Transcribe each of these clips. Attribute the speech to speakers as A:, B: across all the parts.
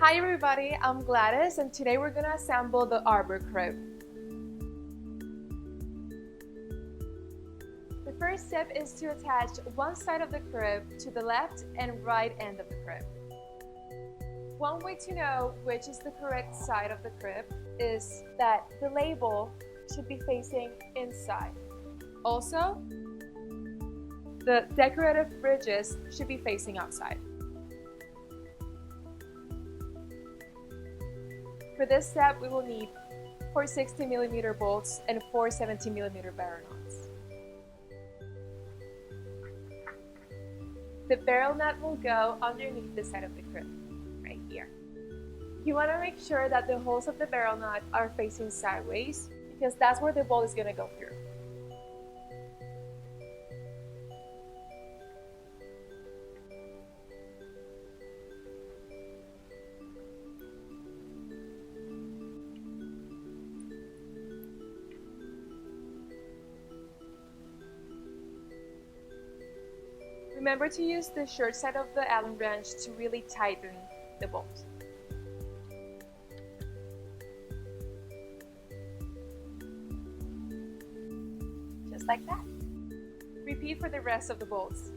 A: Hi everybody, I'm Gladys and today we're gonna assemble the Arbour crib. The first step is to attach one side of the crib to the left and right end of the crib. One way to know which is the correct side of the crib is that the label should be facing inside. Also, the decorative ridges should be facing outside. For this step, we will need 4 60mm bolts and 4 17mm barrel nuts. The barrel nut will go underneath the side of the crib, right here. You want to make sure that the holes of the barrel nut are facing sideways because that's where the bolt is going to go through. Remember to use the short side of the Allen wrench to really tighten the bolt. Just like that. Repeat for the rest of the bolts.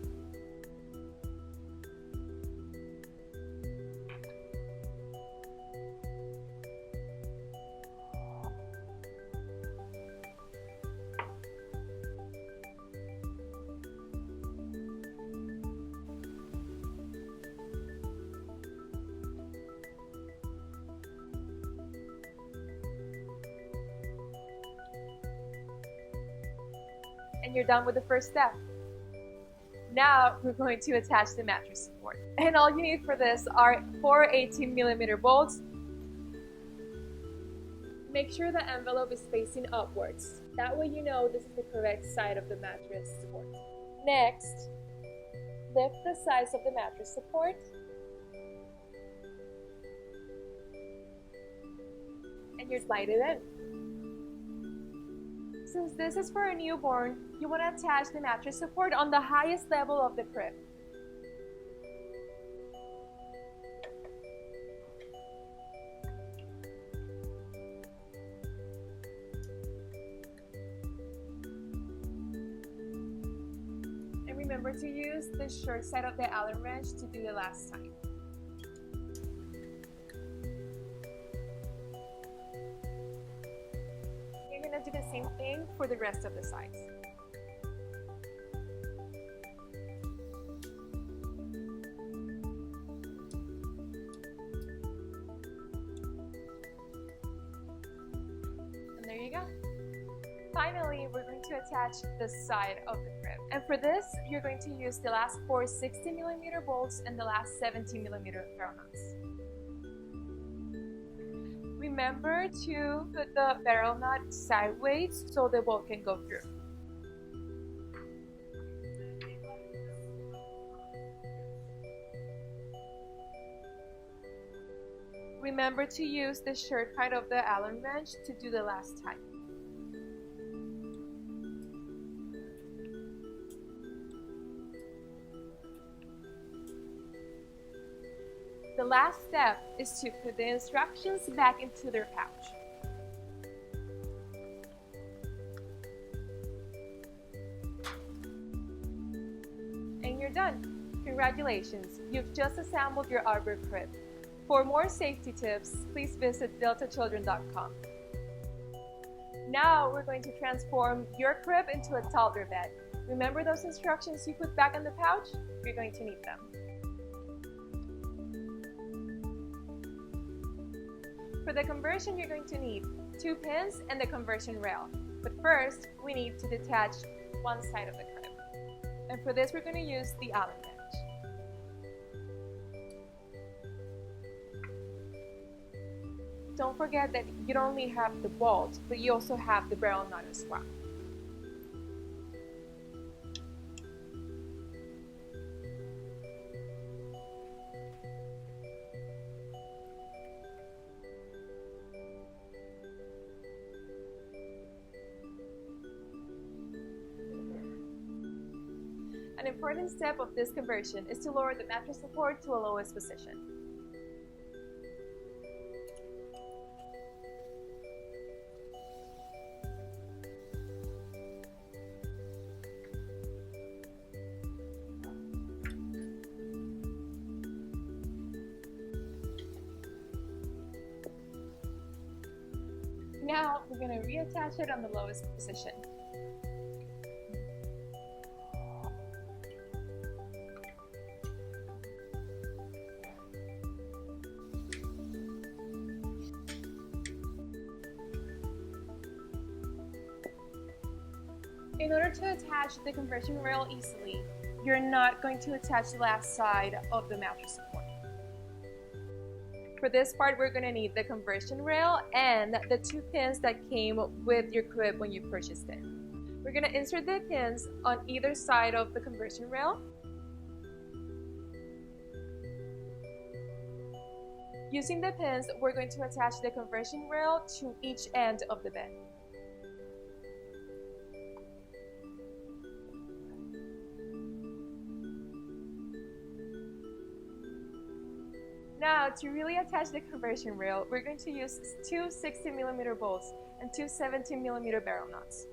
A: And you're done with the first step. Now we're going to attach the mattress support. And all you need for this are 4 18mm bolts. Make sure the envelope is facing upwards. That way you know this is the correct side of the mattress support. Next, lift the sides of the mattress support. And you slide it in. Since this is for a newborn, you want to attach the mattress support on the highest level of the crib. And remember to use the short side of the Allen wrench to do the last time. You're going to do the same thing for the rest of the sides. And there you go. Finally, we're going to attach the side of the crib. And for this, you're going to use the last 4 60mm bolts and the last 17mm barrel nuts. Remember to put the barrel nut sideways so the bolt can go through. Remember to use the short part of the Allen wrench to do the last time. The last step is to put the instructions back into their pouch. And you're done. Congratulations, you've just assembled your Arbour crib. For more safety tips, please visit deltachildren.com. Now we're going to transform your crib into a toddler bed. Remember those instructions you put back in the pouch? You're going to need them. For the conversion, you're going to need 2 pins and the conversion rail. But first, we need to detach one side of the crib. And for this, we're going to use the Allen wrench. Don't forget that you don't only have the bolt, but you also have the barrel nut as well. An important step of this conversion is to lower the mattress support to a lowest position. Now we're going to reattach it on the lowest position. In order to attach the conversion rail easily, you're not going to attach the last side of the mattress support. For this part, we're going to need the conversion rail and the 2 pins that came with your crib when you purchased it. We're going to insert the pins on either side of the conversion rail. Using the pins, we're going to attach the conversion rail to each end of the bed. Now, to really attach the conversion rail, we're going to use 2 60mm bolts and 2 17mm barrel nuts.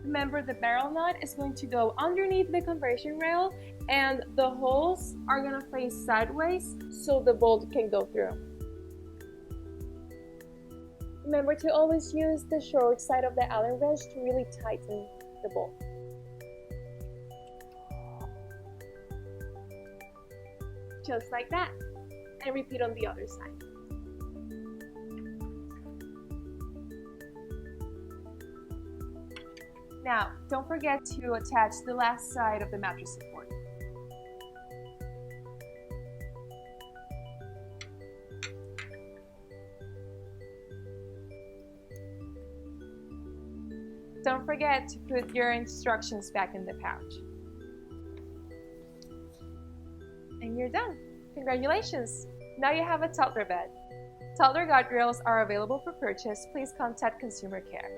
A: Remember, the barrel nut is going to go underneath the conversion rail, and the holes are going to face sideways so the bolt can go through. Remember to always use the short side of the Allen wrench to really tighten the bolt. Just like that, and repeat on the other side. Now, don't forget to attach the last side of the mattress support. Don't forget to put your instructions back in the pouch. And you're done. Congratulations! Now you have a toddler bed. Toddler guardrails are available for purchase. Please contact Consumer Care.